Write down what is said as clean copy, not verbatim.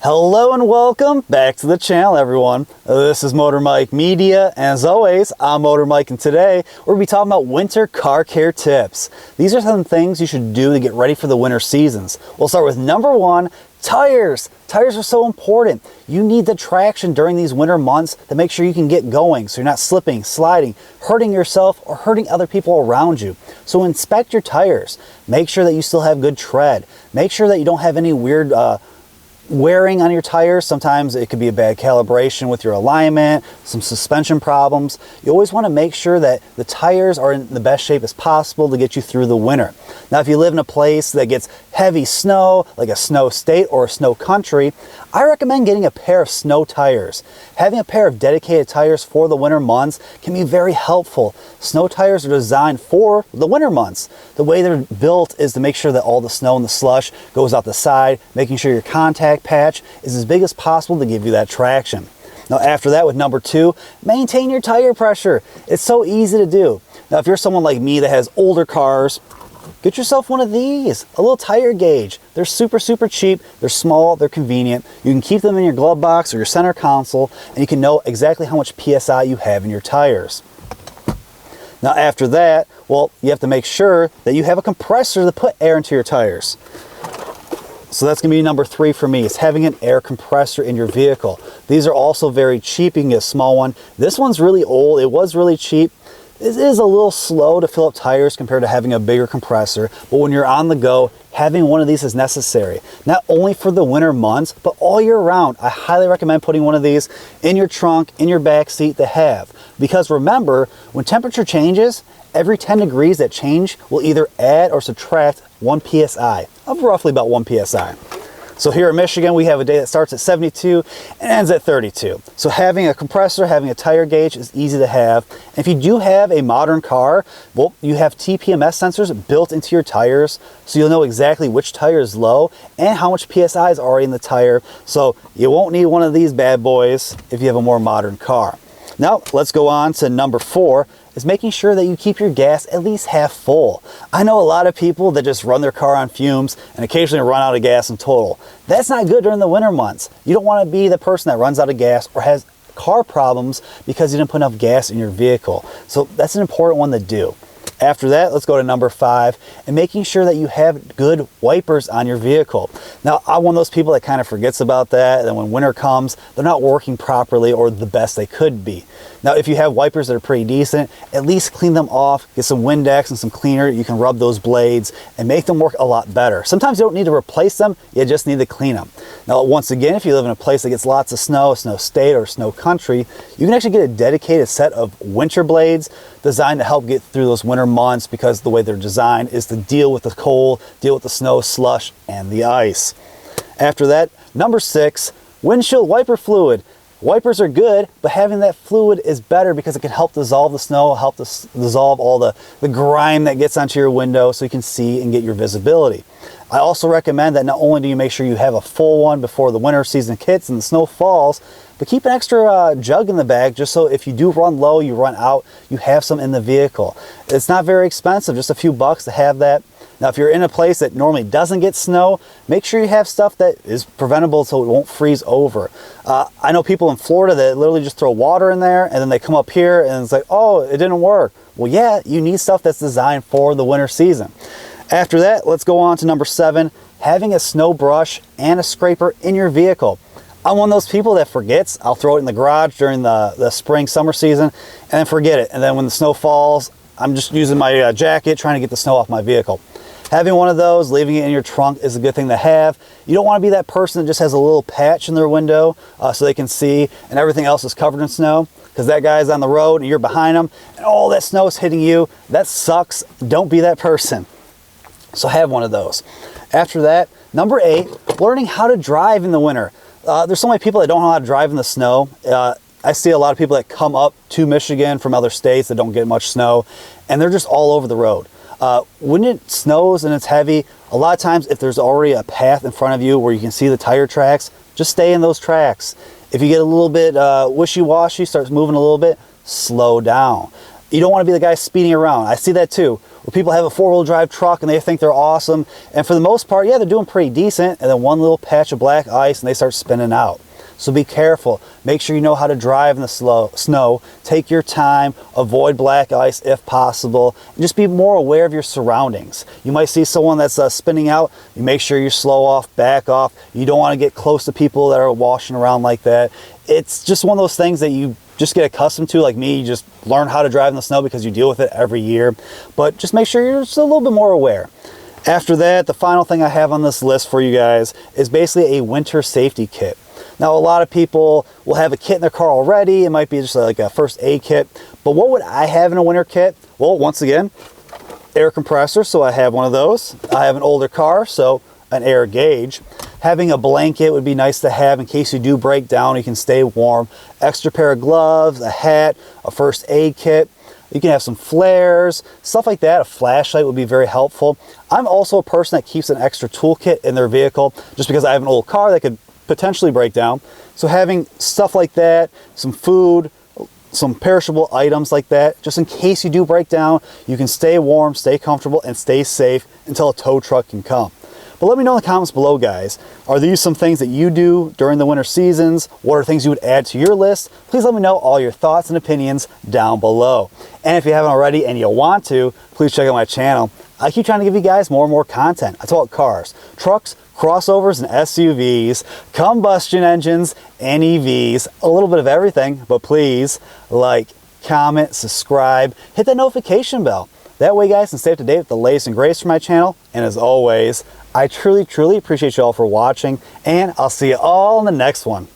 Hello and welcome back to the channel, everyone. This is Motor Mike Media, and as always, I'm Motor Mike, and today we're going to be talking about winter car care tips. These are some things you should do to get ready for the winter seasons. We'll start with number one, tires. Tires are so important. You need the traction during these winter months to make sure you can get going so you're not slipping, sliding, hurting yourself, or hurting other people around you. So inspect your tires. Make sure that you still have good tread. Make sure that you don't have any weird wearing on your tires. Sometimes it could be a bad calibration with your alignment, some suspension problems. You always want to make sure that the tires are in the best shape as possible to get you through the winter. Now, if you live in a place that gets heavy snow, like a snow state or a snow country, I recommend getting a pair of snow tires. Having a pair of dedicated tires for the winter months can be very helpful. Snow tires are designed for the winter months. The way they're built is to make sure that all the snow and the slush goes out the side, making sure your contact patch is as big as possible to give you that traction. Now, after that, with number two, maintain your tire pressure. It's so easy to do. Now, if you're someone like me that has older cars, get yourself one of these, a little tire gauge. They're super cheap, they're small, they're convenient. You can keep them in your glove box or your center console, and you can know exactly how much PSI you have in your tires. Now, after that, well, you have to make sure that you have a compressor to put air into your tires. So that's going to be number three for me, is having an air compressor in your vehicle. These are also very cheap. You can get a small one. This one's really old. It was really cheap. It is a little slow to fill up tires compared to having a bigger compressor, but when you're on the go, having one of these is necessary. Not only for the winter months, but all year round. I highly recommend putting one of these in your trunk, in your back seat to have. Because remember, when temperature changes, every 10 degrees that change will either add or subtract 1 psi, of roughly about 1 psi. So here in Michigan, we have a day that starts at 72 and ends at 32. So having a compressor, having a tire gauge is easy to have. And if you do have a modern car, well, you have TPMS sensors built into your tires, so you'll know exactly which tire is low and how much PSI is already in the tire. So you won't need one of these bad boys if you have a more modern car. Now, let's go on to number four, is making sure that you keep your gas at least half full. I know a lot of people that just run their car on fumes and occasionally run out of gas in total. That's not good during the winter months. You don't want to be the person that runs out of gas or has car problems because you didn't put enough gas in your vehicle. So that's an important one to do. After that, let's go to number five, and making sure that you have good wipers on your vehicle. Now, I'm one of those people that kind of forgets about that, and then when winter comes, they're not working properly or the best they could be. Now, if you have wipers that are pretty decent, at least clean them off, get some Windex and some cleaner. You can rub those blades and make them work a lot better. Sometimes you don't need to replace them, you just need to clean them. Now, once again, if you live in a place that gets lots of snow, snow state or snow country, you can actually get a dedicated set of winter blades designed to help get through those winter months, because the way they're designed is to deal with the cold, deal with the snow, slush, and the ice. After that, number six, windshield wiper fluid. Wipers are good, but having that fluid is better because it can help dissolve the snow, help dissolve all the grime that gets onto your window so you can see and get your visibility. I also recommend that not only do you make sure you have a full one before the winter season hits and the snow falls, but keep an extra jug in the bag just so if you do run low, you run out, you have some in the vehicle. It's not very expensive, just a few bucks to have that. Now, if you're in a place that normally doesn't get snow, make sure you have stuff that is preventable so it won't freeze over. I know people in Florida that literally just throw water in there and then they come up here and it's like, oh, it didn't work. Well, yeah, you need stuff that's designed for the winter season. After that, let's go on to number seven, having a snow brush and a scraper in your vehicle. I'm one of those people that forgets. I'll throw it in the garage during the spring, summer season and then forget it. And then when the snow falls, I'm just using my jacket trying to get the snow off my vehicle. Having one of those, leaving it in your trunk is a good thing to have. You don't want to be that person that just has a little patch in their window so they can see and everything else is covered in snow, because that guy's on the road and you're behind him and all that snow is hitting you. That sucks. Don't be that person. So have one of those. After that, number eight, learning how to drive in the winter. There's so many people that don't know how to drive in the snow. I see a lot of people that come up to Michigan from other states that don't get much snow, and they're just all over the road. When it snows and it's heavy, a lot of times if there's already a path in front of you where you can see the tire tracks, just stay in those tracks. If you get a little bit wishy-washy, starts moving a little bit, slow down. You don't want to be the guy speeding around. I see that too, where people have a four-wheel drive truck and they think they're awesome, and for the most part, yeah, they're doing pretty decent, and then one little patch of black ice and they start spinning out. So be careful. Make sure you know how to drive in the snow. Take your time, avoid black ice if possible, and just be more aware of your surroundings. You might see someone that's spinning out. You make sure you slow off, back off. You don't want to get close to people that are washing around like that. It's just one of those things that you just get accustomed to. Like me, you just learn how to drive in the snow because you deal with it every year. But just make sure you're just a little bit more aware. After that, the final thing I have on this list for you guys is basically a winter safety kit. Now, a lot of people will have a kit in their car already. It might be just like a first aid kit. But what would I have in a winter kit? Well, once again, air compressor, so I have one of those. I have an older car, so an air gauge. Having a blanket would be nice to have in case you do break down, you can stay warm. Extra pair of gloves, a hat, a first aid kit. You can have some flares, stuff like that. A flashlight would be very helpful. I'm also a person that keeps an extra toolkit in their vehicle just because I have an old car that could potentially break down. So having stuff like that, some food, some perishable items like that, just in case you do break down, you can stay warm, stay comfortable, and stay safe until a tow truck can come. But let me know in the comments below, guys. Are these some things that you do during the winter seasons? What are things you would add to your list? Please let me know all your thoughts and opinions down below. And if you haven't already and you want to, please check out my channel. I keep trying to give you guys more and more content. I talk cars, trucks, crossovers and SUVs, combustion engines and EVs, a little bit of everything, but please like, comment, subscribe, hit that notification bell. That way, guys, can stay up to date with the latest and greatest from my channel. And as always, I truly, truly appreciate you all for watching, and I'll see you all in the next one.